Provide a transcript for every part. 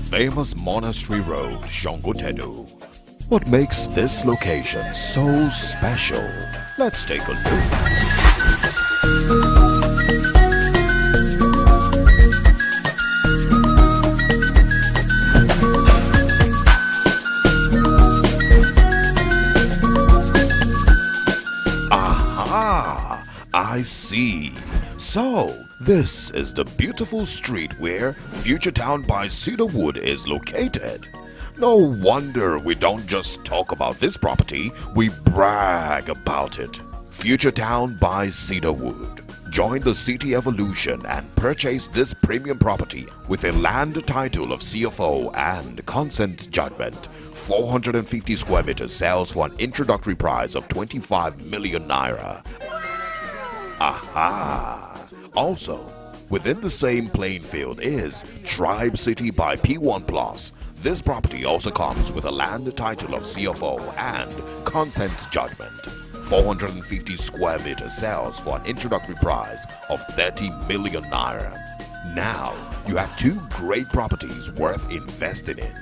famous Monastery Road, Shongotedo. What makes this location so special? Let's take a look. Aha! I see. So, this is the beautiful street where Future Town by Cedarwood is located. No wonder we don't just talk about this property, we brag about it. Future Town by Cedarwood. Join the city evolution and purchase this premium property with a land title of CFO and consent judgment. 450 square meters sells for an introductory price of 25 million naira. Aha! Also, within the same playing field is Tribe City by P1 Plus. This property also comes with a land title of CFO and consent judgment. 450 square meters sells for an introductory price of 30 million naira. Now, you have two great properties worth investing in.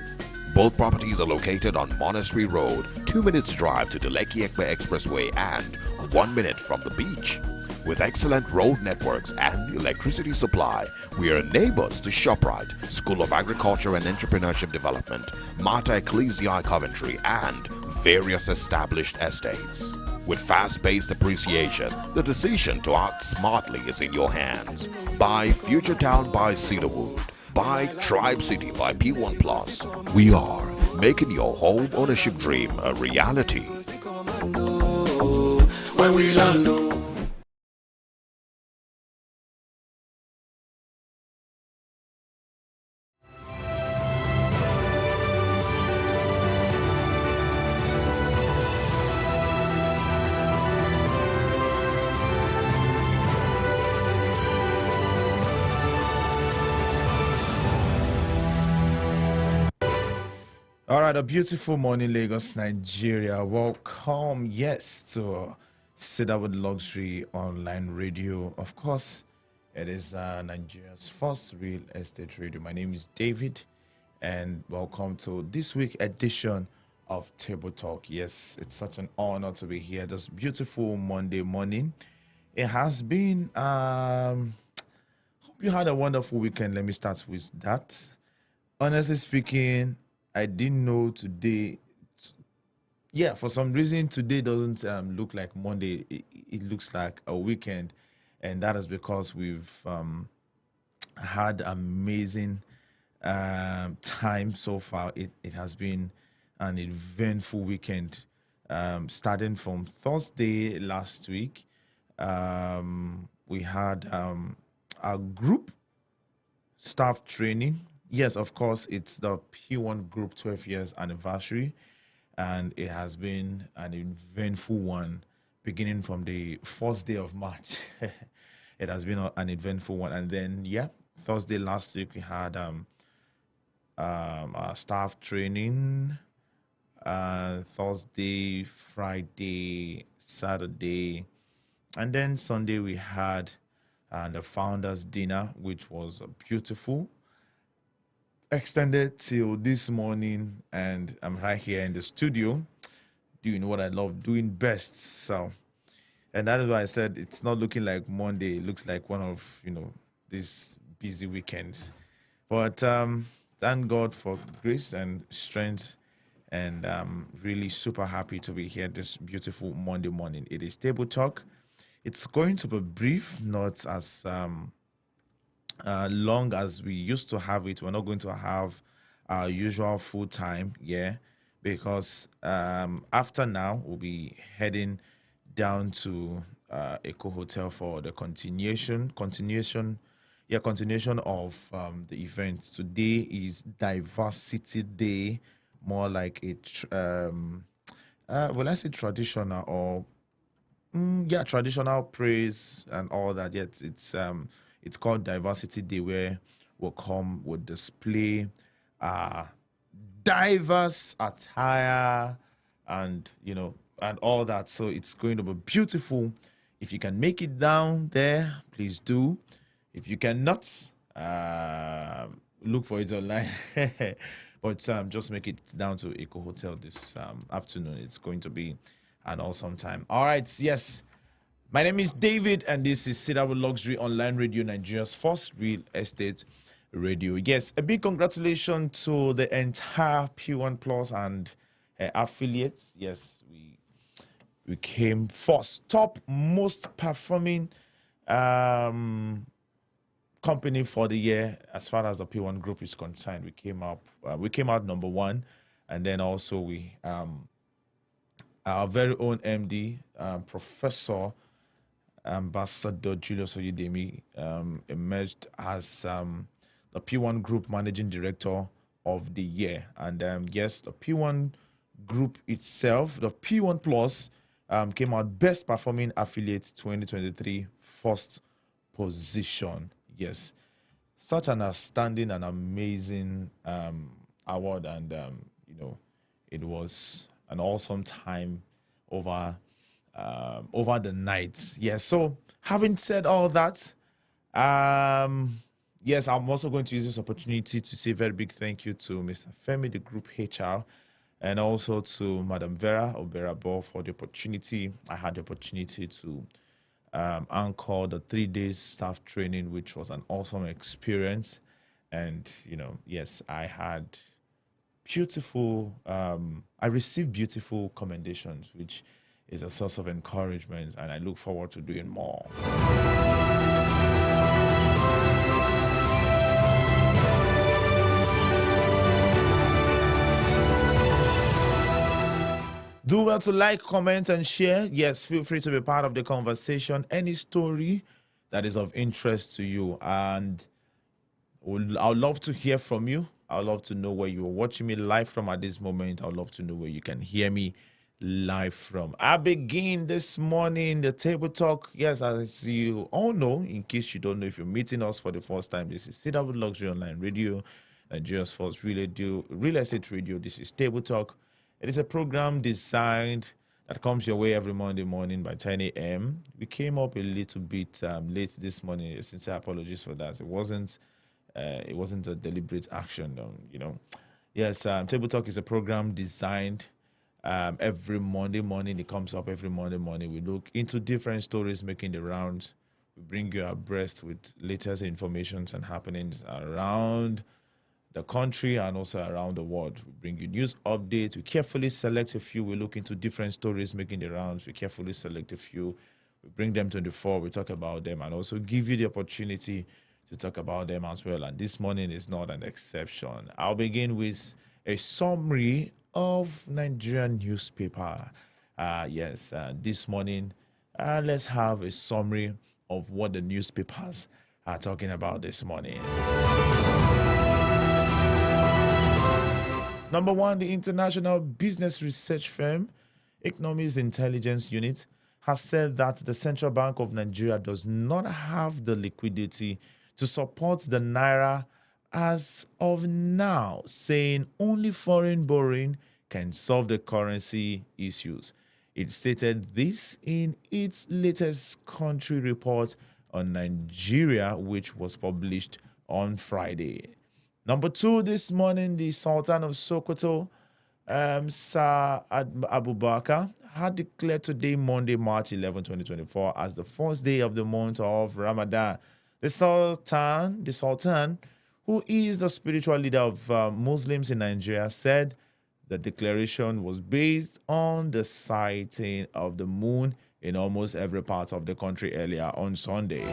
Both properties are located on Monastery Road, 2 minutes drive to the Lekki Ekpe Expressway and 1 minute from the beach. With excellent road networks and electricity supply, we are neighbors to ShopRite, School of Agriculture and Entrepreneurship Development, Mater Ecclesiae Coventry, and various established estates. With fast-paced appreciation, the decision to act smartly is in your hands. Buy Future Town by Cedarwood. Buy Tribe City by P1 Plus. We are making your home ownership dream a reality. When we land, All right, a beautiful morning, Lagos, Nigeria. Welcome, yes, to Cedarwood Luxury Online Radio. Of course, it is Nigeria's first real estate radio. My name is David, and welcome to this week's edition of Table Talk. Yes, it's such an honor to be here this beautiful Monday morning. It has been, hope you had a wonderful weekend. Let me start with that. Honestly speaking, I didn't know today. Yeah, for some reason today doesn't look like Monday. It looks like a weekend, and that is because we've had amazing time so far. It has been an eventful weekend, starting from Thursday last week. We had a group staff training. Yes, of course, it's the P1 Group 12 years anniversary, and it has been an eventful one beginning from the first day of March. It has been an eventful one. And then, yeah, Thursday last week, we had our staff training, Thursday, Friday, Saturday, and then Sunday we had the founders dinner, which was beautiful. Extended till this morning, and I'm right here in the studio doing what I love doing best. So, and that is why I said it's not looking like Monday. It looks like one of these busy weekends. But thank God for grace and strength, and I'm really super happy to be here this beautiful Monday morning. It is Table Talk. It's going to be brief, not as long as we used to have it. We're not going to have our usual full time, because after now we'll be heading down to Eco Hotel for the continuation of the event. Today is Diversity Day, more like a I say traditional or traditional praise and all that. Yet it's called Diversity Day, where we'll come, we'll display diverse attire and and all that. So it's going to be beautiful. If you can make it down there, please do. If you cannot, look for it online. But just make it down to Eco Hotel this afternoon. It's going to be an awesome time. All right, yes. My name is David, and this is Cedarwood Luxury Online Radio, Nigeria's first real estate radio. Yes, a big congratulations to the entire P1 Plus and affiliates. Yes, we came first, top most performing company for the year as far as the P1 group is concerned. We came out number one, and then also we our very own MD, Professor Ambassador Julius Oyedemi, emerged as the P1 Group Managing Director of the year. And yes, the P1 Group itself, the P1 Plus, came out Best Performing Affiliate 2023, first position. Yes, such an outstanding and amazing award, and it was an awesome time over the night. Yes. So having said all that, yes, I'm also going to use this opportunity to say a very big thank you to Mr. Femi, the Group HR, and also to Madam Vera Oberabo for the opportunity. I had the opportunity to anchor the 3 days staff training, which was an awesome experience. And yes, I had beautiful I received beautiful commendations, which is a source of encouragement, and I look forward to doing more. Do well to like, comment, and share. Yes, feel free to be part of the conversation. Any story that is of interest to you, and I'd love to hear from you. I'd love to know where you're watching me live from at this moment. I'd love to know where you can hear me live from. I begin this morning the table talk. Yes, as you all know, in case you don't know, if you're meeting us for the first time, this is Cedarwood Luxury Online Radio, Nigeria's first real estate radio. This is Table Talk. It is a program designed that comes your way every Monday morning by 10 a.m. We came up a little bit late this morning. Sincere apologies for that. It wasn't a deliberate action, Yes, Table Talk is a program designed every Monday morning. It comes up every Monday morning. We look into different stories making the rounds. We bring you abreast with latest information and happenings around the country and also around the world. We bring you news updates. We carefully select a few. We look into different stories making the rounds. We carefully select a few. We bring them to the fore. We talk about them and also give you the opportunity to talk about them as well. And this morning is not an exception. I'll begin with a summary of Nigerian newspaper. Yes, this morning, let's have a summary of what the newspapers are talking about this morning. Number one, the international business research firm, Economics Intelligence Unit, has said that the Central Bank of Nigeria does not have the liquidity to support the Naira as of now, saying only foreign borrowing can solve the currency issues. It stated this in its latest country report on Nigeria, which was published on Friday. Number two, this morning, the Sultan of Sokoto, Sir Abubakar, had declared today, Monday, March 11, 2024, as the first day of the month of Ramadan. The Sultan, who is the spiritual leader of Muslims in Nigeria, said the declaration was based on the sighting of the moon in almost every part of the country earlier on Sunday.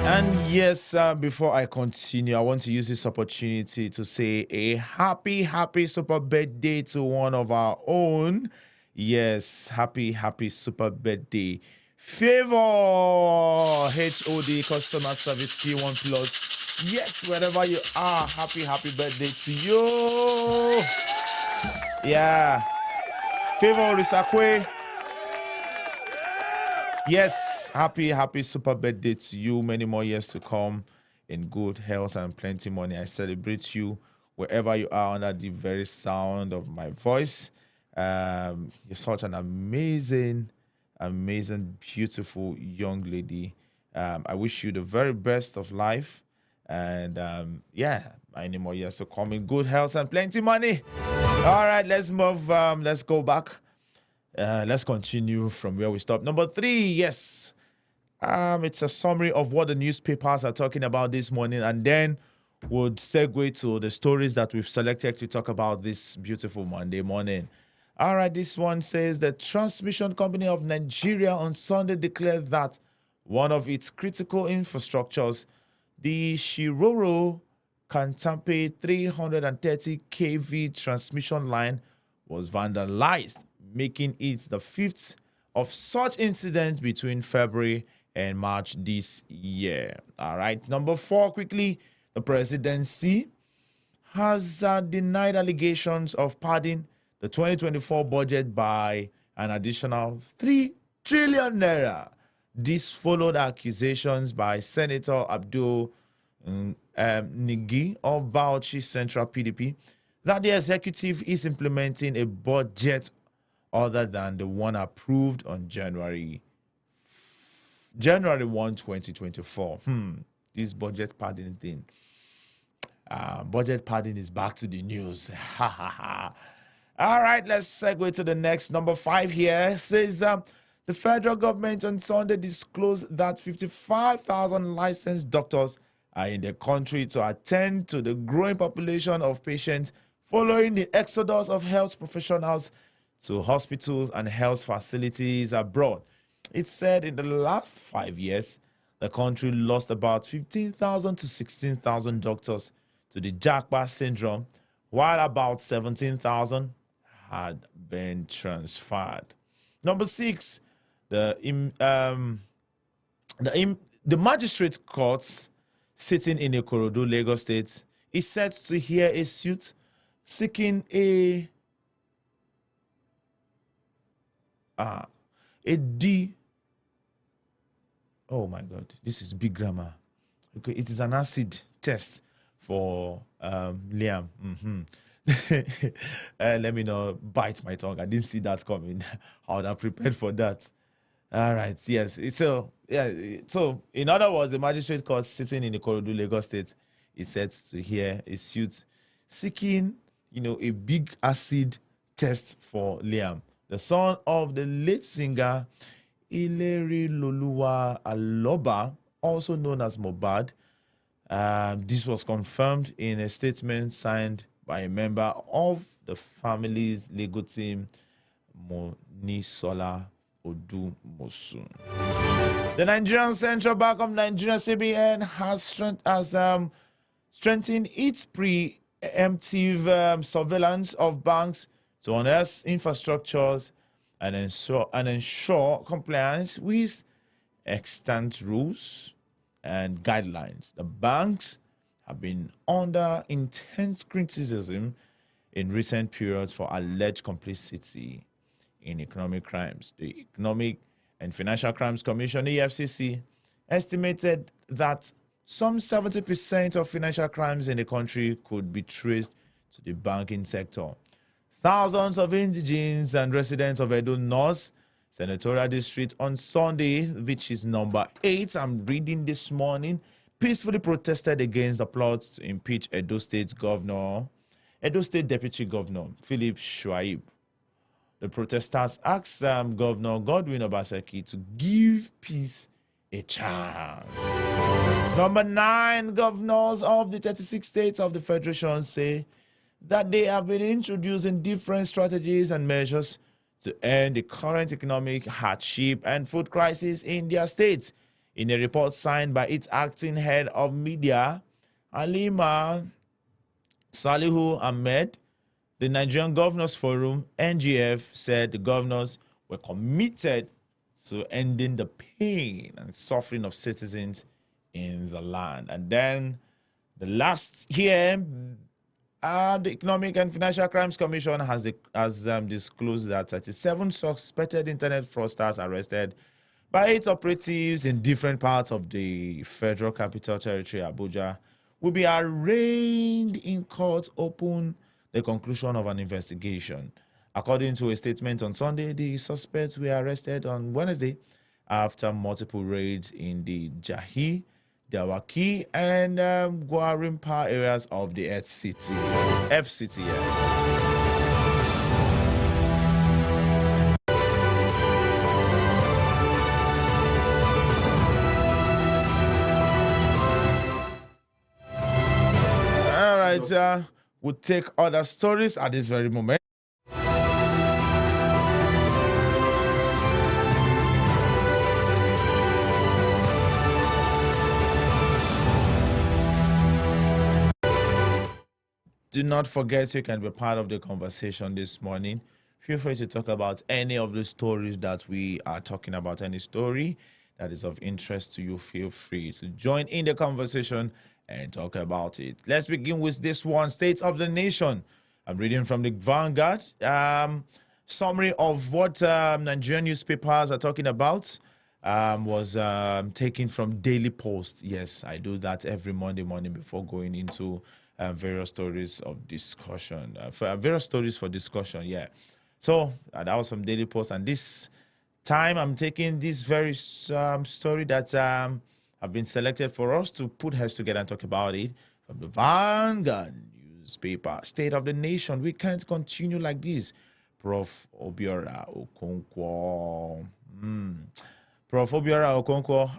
And yes, before I continue, I want to use this opportunity to say a happy super birthday to one of our own. Yes, happy super birthday. Favor HOD Customer Service P1 Plus. Yes, wherever you are, happy birthday to you. Yeah. Favor Risakwe. Yes, happy super birthday to you. Many more years to come in good health and plenty money. I celebrate you wherever you are under the very sound of my voice. You're such an amazing, beautiful young lady. I wish you the very best of life. And many more years to come in good health and plenty money. All right, let's move. Let's go back. Let's continue from where we stopped. Number 3, yes. It's a summary of what the newspapers are talking about this morning, and then would segue to the stories that we've selected to talk about this beautiful Monday morning. All right, this one says the Transmission Company of Nigeria on Sunday declared that one of its critical infrastructures, the Shiroro Kantampe 330 kV transmission line, was vandalized, making it the 5th of such incidents between February and March this year. All right, number 4, quickly. The presidency has denied allegations of padding the 2024 budget by an additional 3 trillion naira. This followed accusations by Senator Abdul Nigi of Bauchi Central PDP that the executive is implementing a budget other than the one approved on January 1, 2024. This budget padding thing. Budget padding is back to the news. All right, let's segue to the next. Number 5 here says the federal government on Sunday disclosed that 55,000 licensed doctors are in the country to attend to the growing population of patients following the exodus of health professionals to hospitals and health facilities abroad. It said in the last 5 years, the country lost about 15,000 to 16,000 doctors to the Japa syndrome, while about 17,000 had been transferred. Number 6, the magistrate courts sitting in Ikorodu, Lagos State, is set to hear a suit seeking a oh my God, this is big grammar. Okay, it is an acid test for Liam. Let me not bite my tongue. I didn't see that coming. I would have prepared for that. All right, yes. So in other words, the magistrate court sitting in the Ikorodu, Lagos State is set to hear a suit seeking, a big acid test for Liam, the son of the late singer Ileri Loluwa Aloba, also known as Mohbad. This was confirmed in a statement signed by a member of the family's legal team, Monisola Odumosun. The Nigerian Central Bank of Nigeria, CBN, has strengthened its preemptive surveillance of banks to unearth infrastructures and ensure compliance with extant rules and guidelines. The banks have been under intense criticism in recent periods for alleged complicity in economic crimes. The Economic and Financial Crimes Commission, EFCC, estimated that some 70% of financial crimes in the country could be traced to the banking sector. Thousands of indigents and residents of Edo North Senatorial District on Sunday, which is number 8, I'm reading this morning, peacefully protested against the plot to impeach Edo State Deputy Governor Philip Shuaib. The protesters asked Governor Godwin Obaseki to give peace a chance. Number 9, governors of the 36 states of the Federation say that they have been introducing different strategies and measures to end the current economic hardship and food crisis in their states. In a report signed by its acting head of media, Halima Salihu Ahmed, the Nigerian Governors Forum, NGF, said the governors were committed to ending the pain and suffering of citizens in the land. And then the last here, the Economic and Financial Crimes Commission has disclosed that 37 suspected internet fraudsters arrested by 8 operatives in different parts of the Federal Capital Territory, Abuja, will be arraigned in court upon the conclusion of an investigation. According to a statement on Sunday, the suspects were arrested on Wednesday after multiple raids in the Jahi, Dawaki, and Gwarimpa areas of the FCT. Yeah. All right, we'll take other stories at this very moment. Do not forget you can be part of the conversation this morning. Feel free to talk about any of the stories that we are talking about, any story that is of interest to you. Feel free to join in the conversation and talk about it. Let's begin with this one, State of the Nation. I'm reading from the Vanguard. Summary of what Nigerian newspapers are talking about was taken from Daily Post. Yes, I do that every Monday morning before going into various stories of discussion, various stories for discussion. Yeah. So that was from Daily Post. And this time I'm taking this very story that have been selected for us to put heads together and talk about it from the Vanguard newspaper. State of the Nation. We can't continue like this. Prof. Obiora Okonkwo. Prof. Obiora Okonkwo,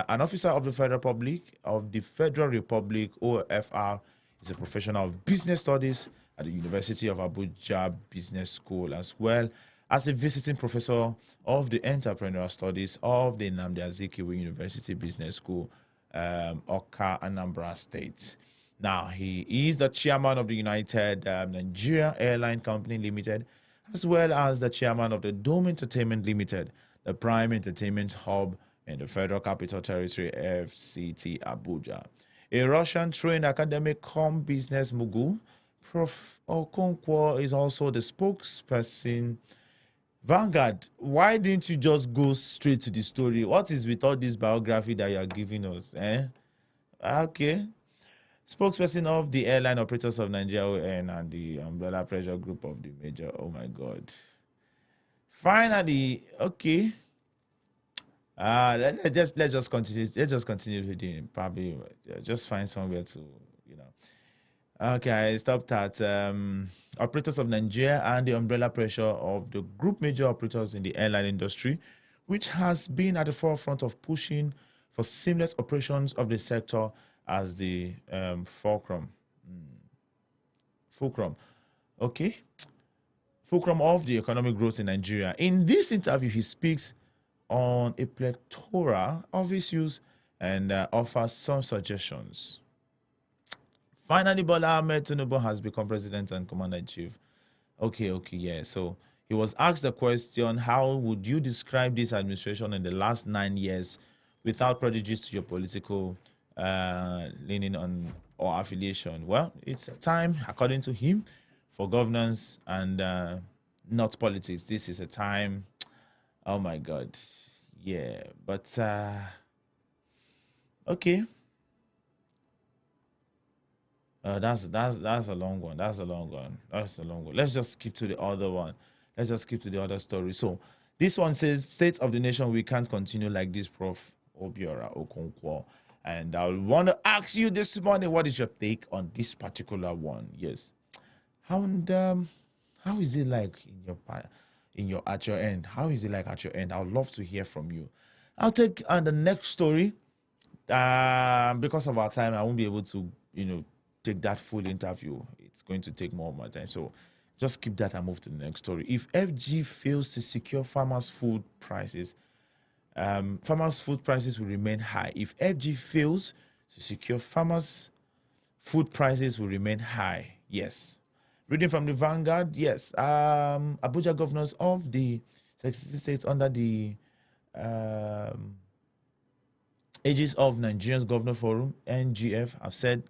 an officer of the Federal Republic, OFR, is a professional of business studies at the University of Abuja Business School, as well as a visiting professor of the entrepreneurial studies of the Nnamdi Azikiwe University Business School, Oka, Anambra State. Now, he is the chairman of the United Nigeria Airline Company Limited, as well as the chairman of the Dome Entertainment Limited, the prime entertainment hub in the Federal Capital Territory, FCT, Abuja. A Russian-trained academic cum business mogul, Prof. Okonkwo is also the spokesperson. Vanguard, why didn't you just go straight to the story? What is with all this biography that you are giving us? Okay. Spokesperson of the Airline Operators of Nigeria and the Umbrella Pressure Group of the major. Oh my God. Finally, okay. Let's just continue. Let's just continue reading. Probably just find somewhere to, Okay, I stopped at Operators of Nigeria and the umbrella pressure of the group major operators in the airline industry, which has been at the forefront of pushing for seamless operations of the sector as the fulcrum. Okay. Fulcrum of the economic growth in Nigeria. In this interview, he speaks on a plethora of issues and offers some suggestions. Finally, Bola Ahmed Tinubu has become president and commander-in-chief. Okay, yeah. So he was asked the question, how would you describe this administration in the last 9 years without prejudice to your political leaning on or affiliation? Well, it's a time, according to him, for governance and not politics. This is a time, oh my God. Yeah, but okay. That's a long one. That's a long one. Let's just skip to the other one. Let's just skip to the other story. So this one says, State of the Nation, we can't continue like this, Prof. Obiora Okonkwo. And I want to ask you this morning, what is your take on this particular one? Yes. How is it like at your end? How is it like at your end? I would love to hear from you. I'll take on the next story. Because of our time, I won't be able to, take that full interview. It's going to take more of my time. So just keep that and move to the next story. If FG fails to secure farmers' food prices, will remain high. If FG fails to secure farmers' food prices will remain high. Yes. Reading from the Vanguard, yes. Abuja governors of the 66 states under the aegis of Nigerians Governor Forum, NGF, have said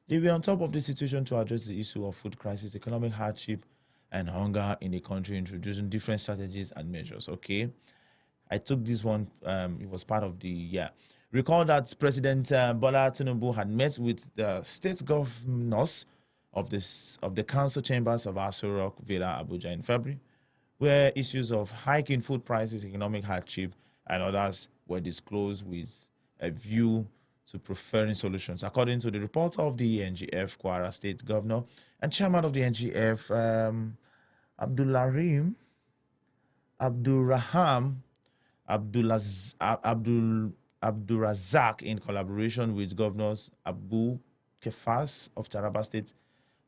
they were on top of the situation to address the issue of food crisis, economic hardship, and hunger in the country, introducing different strategies and measures. Okay. I took this one. It was part of the, Recall that President Bola Tinubu had met with the state governors of the council chambers of Aso Rock Villa, Abuja in February, where issues of hiking food prices, economic hardship, and others were disclosed with a view to preferring solutions. According to the report of the NGF, Kwara State Governor and Chairman of the NGF, Abdulrahim Abdulraham Abdulrazak, in collaboration with Governors Abu Kefas of Taraba State,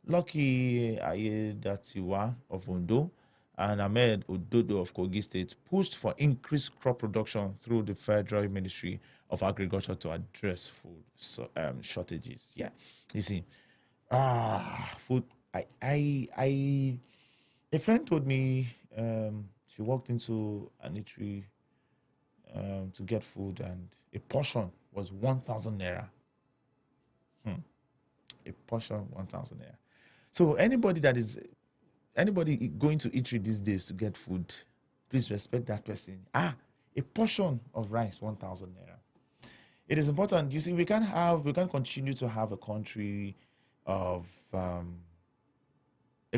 Lucky Ayedatiwa of Ondo, and Ahmed Ododo of Kogi State, pushed for increased crop production through the Federal Ministry of Agriculture to address food shortages. Yeah, you see, food. A friend told me she walked into an eatery to get food, and a portion was 1,000 naira. A portion 1,000 naira. So anybody going to eatery these days to get food, please respect that person. A portion of rice 1,000 naira. It is important. You see, we can't continue to have a country of a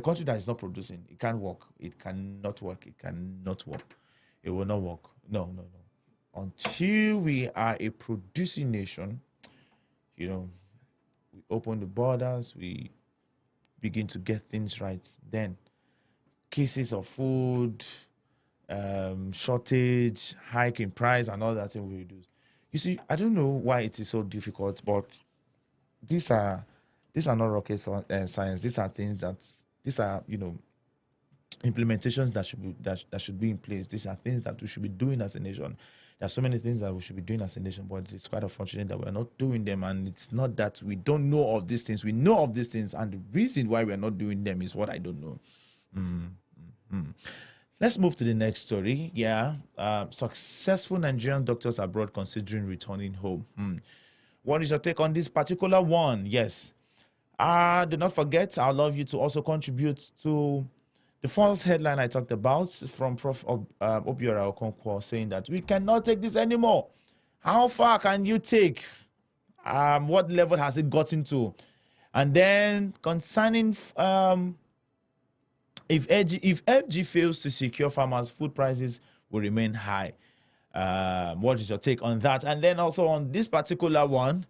country that is not producing. It can't work. It cannot work. It cannot work. It will not work. No. Until we are a producing nation, we open the borders, we begin to get things right. Then cases of food shortage, hike in price, and all that thing we reduce. You see, I don't know why it is so difficult, but these are not rocket science. These are things these are implementations that should be in place. These are things that we should be doing as a nation. There are so many things that we should be doing as a nation, but it's quite unfortunate that we're not doing them. And it's not that we don't know of these things. We know of these things, and the reason why we're not doing them is what I don't know. Let's move to the next story. Yeah. Successful Nigerian doctors abroad considering returning home. What is your take on this particular one? Yes. Do not forget, I'd love you to also contribute to the false headline I talked about from Prof. Obiora Okonkwo, saying that we cannot take this anymore. How far can you take? What level has it gotten to? And then concerning if FG fails to secure farmers, food prices will remain high. What is your take on that? And then also on this particular one,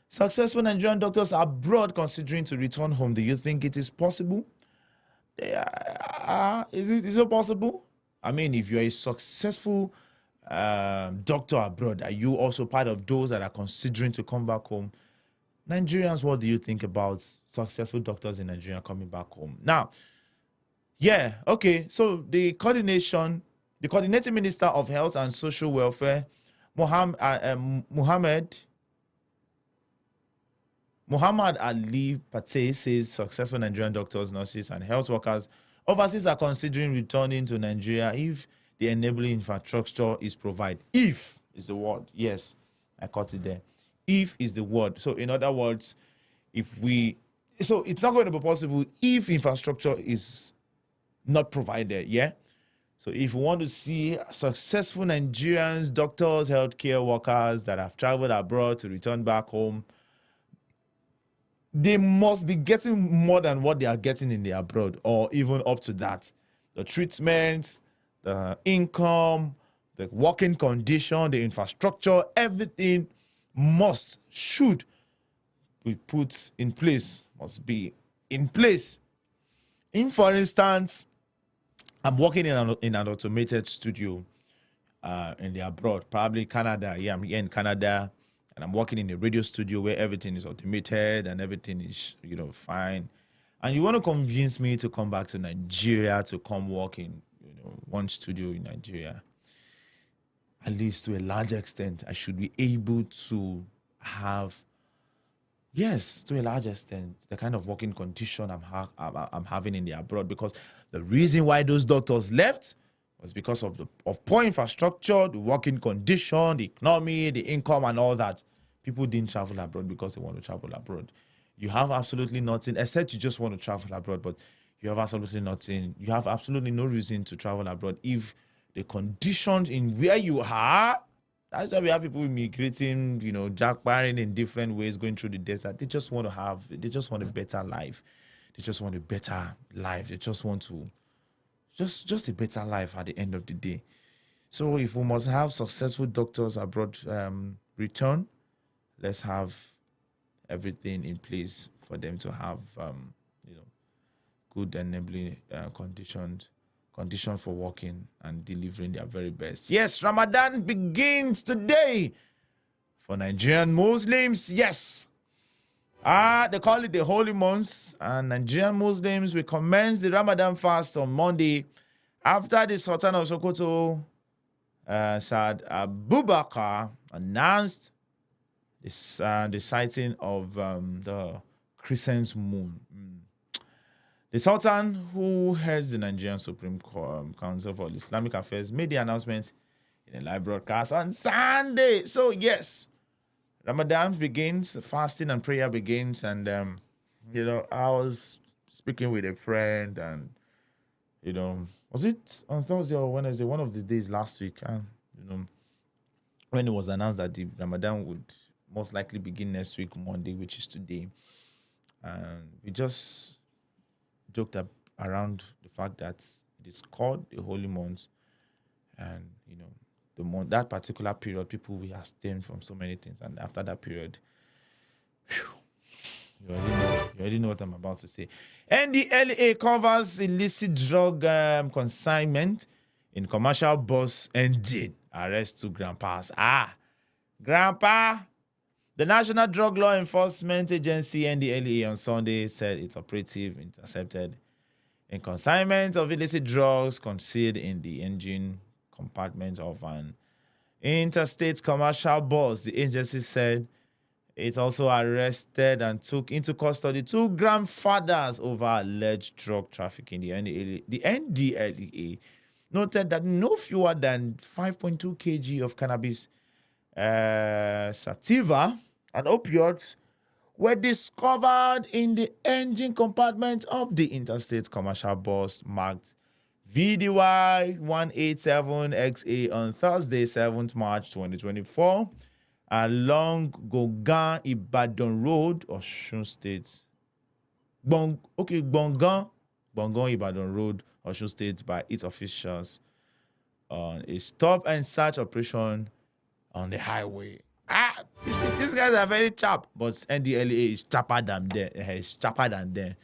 successful Nigerian doctors abroad considering to return home. Do you think it is possible? Is it possible? I mean, if you're a successful doctor abroad, are you also part of those that are considering to come back home? Nigerians, what do you think about successful doctors in Nigeria coming back home? Now, yeah, okay. So the coordinating Minister of Health and Social Welfare, Muhammad Ali Patey, says successful Nigerian doctors, nurses, and health workers overseas are considering returning to Nigeria if the enabling infrastructure is provided. If is the word. Yes, I caught it there. If is the word. So in other words, so it's not going to be possible if infrastructure is not provided. Yeah. So if you want to see successful Nigerians, doctors, healthcare workers that have traveled abroad to return back home, they must be getting more than what they are getting in the abroad, or even up to that. The treatment, the income, the working condition, the infrastructure, everything should be put in place, must be in place. For instance, I'm working in an automated studio in the abroad, probably Canada. Yeah, I'm here in Canada. And I'm working in a radio studio where everything is automated and everything is, fine. And you want to convince me to come back to Nigeria to come work in, one studio in Nigeria. At least to a large extent, I should be able to have, yes, to a large extent, the kind of working condition I'm having in the abroad. Because the reason why those doctors left was because of poor infrastructure, the working condition, the economy, the income, and all that. People didn't travel abroad because they want to travel abroad. You have absolutely nothing, except you just want to travel abroad, but you have absolutely nothing. You have absolutely no reason to travel abroad if the conditions in where you are. That's why we have people immigrating, jackbarring in different ways, going through the desert. They just want a better life. They just want a better life. They just want to just a better life at the end of the day. So if we must have successful doctors abroad return, let's have everything in place for them to have good enabling condition for working and delivering their very best. Yes, Ramadan begins today for Nigerian Muslims. Yes. They call it the holy months, and Nigerian Muslims will commence the Ramadan fast on Monday after the Sultan of Sokoto, Saad Abubakar, announced the sighting of the crescent moon. The Sultan, who heads the Nigerian Supreme Council for Islamic Affairs, made the announcement in a live broadcast on Sunday. So, yes, Ramadan begins, fasting and prayer begins. And, I was speaking with a friend and, was it on Thursday or Wednesday, one of the days last week, when it was announced that the Ramadan would most likely begin next week, Monday, which is today. And we just joked around the fact that it is called the holy month, and the month, that particular period, people will abstain from so many things, and after that period, you already know what I'm about to say. NDLEA covers illicit drug consignment in commercial bus engine. Arrest 2 grandpas. Grandpa. The National Drug Law Enforcement Agency, NDLEA, on Sunday said its operative intercepted a consignment of illicit drugs concealed in the engine compartment of an interstate commercial bus. The agency said it also arrested and took into custody 2 grandfathers over alleged drug trafficking. The NDLEA noted that no fewer than 5.2 kg of cannabis sativa and opioids were discovered in the engine compartment of the interstate commercial bus marked VDY 187XA on Thursday, 7th March 2024, along Gogan Ibadan Road, Osun State. Bongan Ibadan Road, Osun State, by its officials on a stop and search operation on the highway. You see, these guys are very sharp, but NDLEA is sharper than them.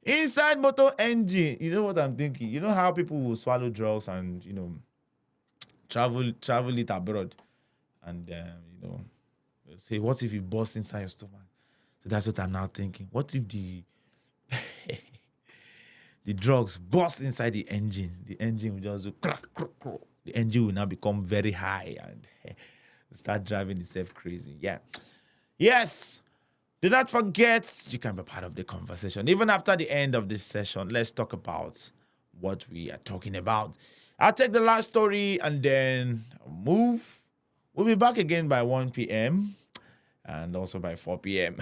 Inside motor engine, you know what I'm thinking? You know how people will swallow drugs and travel it abroad, and say, what if it bursts inside your stomach? So that's what I'm now thinking. What if the the drugs burst inside the engine? The engine will just go crack, crack, crack. The engine will now become very high and start driving itself crazy. Yeah. Yes. Do not forget, you can be part of the conversation. Even after the end of this session, let's talk about what we are talking about. I'll take the last story and then move. We'll be back again by 1 p.m. and also by 4 p.m.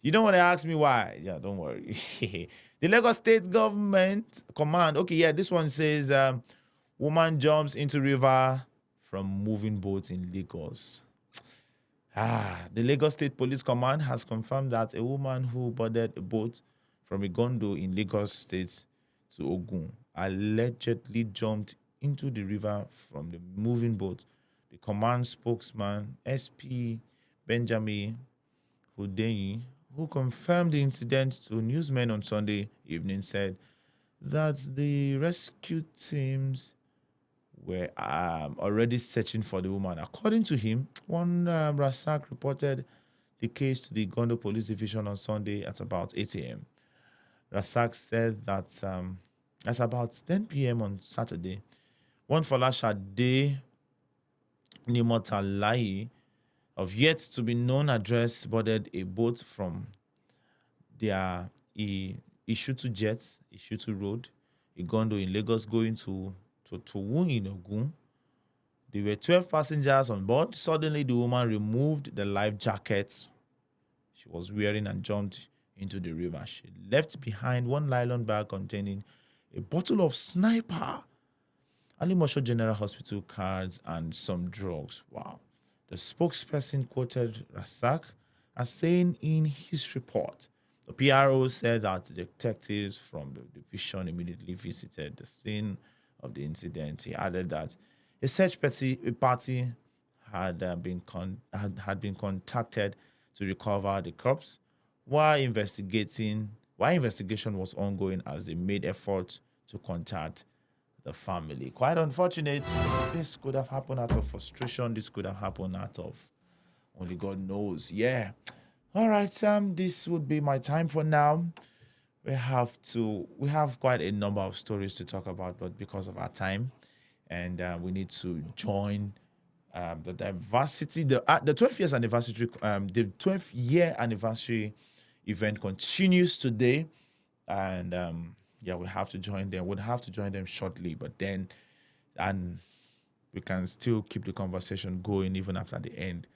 You don't want to ask me why. Yeah, don't worry. The Lagos State Government Command. Okay, yeah, this one says woman jumps into river from moving boats in Lagos. The Lagos State Police Command has confirmed that a woman who boarded a boat from Igondo in Lagos State to Ogun allegedly jumped into the river from the moving boat. The command spokesman, SP Benjamin Hudeyi, who confirmed the incident to newsmen on Sunday evening, said that the rescue teams were already searching for the woman. According to him, one Rasak reported the case to the Gondo Police Division on Sunday at about 8 a.m. Rasak said that at about 10 p.m. on Saturday, one Folashade Nimotalahi of yet to be known address boarded a boat from their Ishutu Jets, Ishutu Road, Igondo in Lagos, going to Towu in Ogun. There were 12 passengers on board. Suddenly, the woman removed the life jacket she was wearing and jumped into the river. She left behind one nylon bag containing a bottle of Sniper, Alimosho General Hospital cards, and some drugs. Wow. The spokesperson quoted Rasak as saying in his report The PRO said that detectives from the division immediately visited the scene of the incident. He added that a search party had been contacted to recover the corpse while investigation was ongoing as they made efforts to contact the family. Quite unfortunate. This could have happened out of frustration. This could have happened out of only God knows. Yeah. All right. This would be my time for now. We have quite a number of stories to talk about, but because of our time, and we need to join the diversity, the 12th years anniversary, the 12th year anniversary event continues today, and we have to join them. We'll have to join them shortly, but then, and we can still keep the conversation going even after the end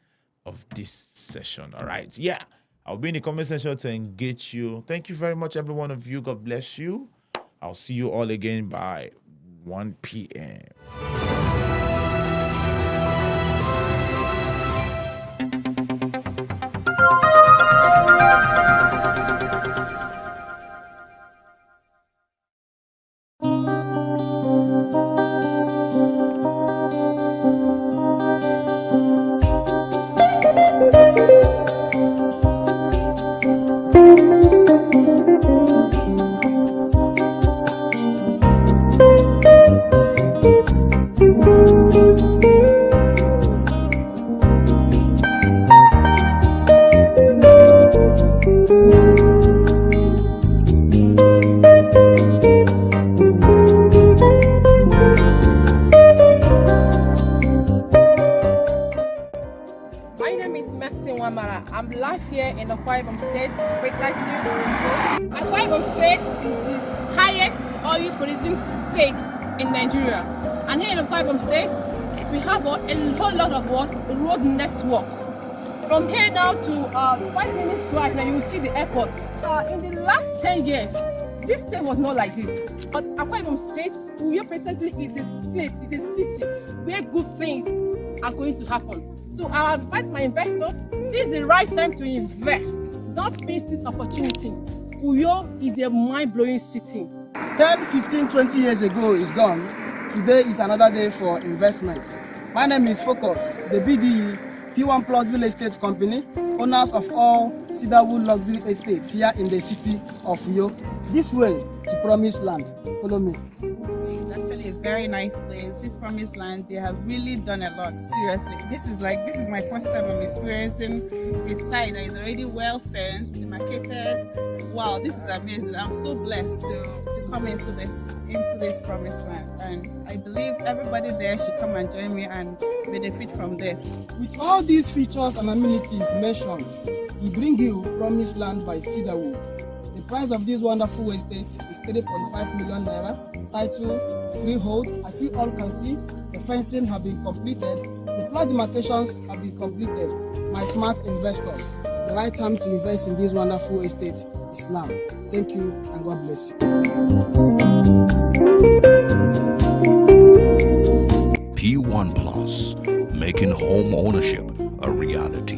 of this session. All right, yeah, I'll be in the comment section to engage you. Thank you very much, every one of you. God bless you. I'll see you all again by 1 p.m. I'm live here in Akwa Ibom State, precisely. Akwa Ibom State is the highest oil producing state in Nigeria. And here in Akwa Ibom State, we have a whole lot of road network. From here now to 5 minutes drive, now you will see the airport. In the last 10 years, this state was not like this. But Akwa Ibom State, we presently is a state, is a city where good things are going to happen. So I advise my investors, this is the right time to invest. Don't miss this opportunity. Uyo is a mind-blowing city. 10, 15, 20 years ago is gone. Today is another day for investment. My name is Focus, the BDE P1 Plus Real Estate Company, owners of all Cedarwood Luxury Estate here in the city of Uyo. This way to Promised Land. Follow me. It's actually a very nice place. This Promised Land, they have really done a lot. Seriously, this is my first time I'm experiencing a site that is already well fenced, demarcated. Wow, this is amazing. I'm so blessed to come into this Promised Land, and I believe everybody there should come and join me and benefit from this. With all these features and amenities mentioned, we bring you Promised Land by Cedarwood. The price of this wonderful estate is 3.5 million naira. Title, freehold. As you all can see, the fencing have been completed. The plot demarcations have been completed. My smart investors, the right time to invest in this wonderful estate is now. Thank you and God bless you. P1 Plus, making home ownership a reality.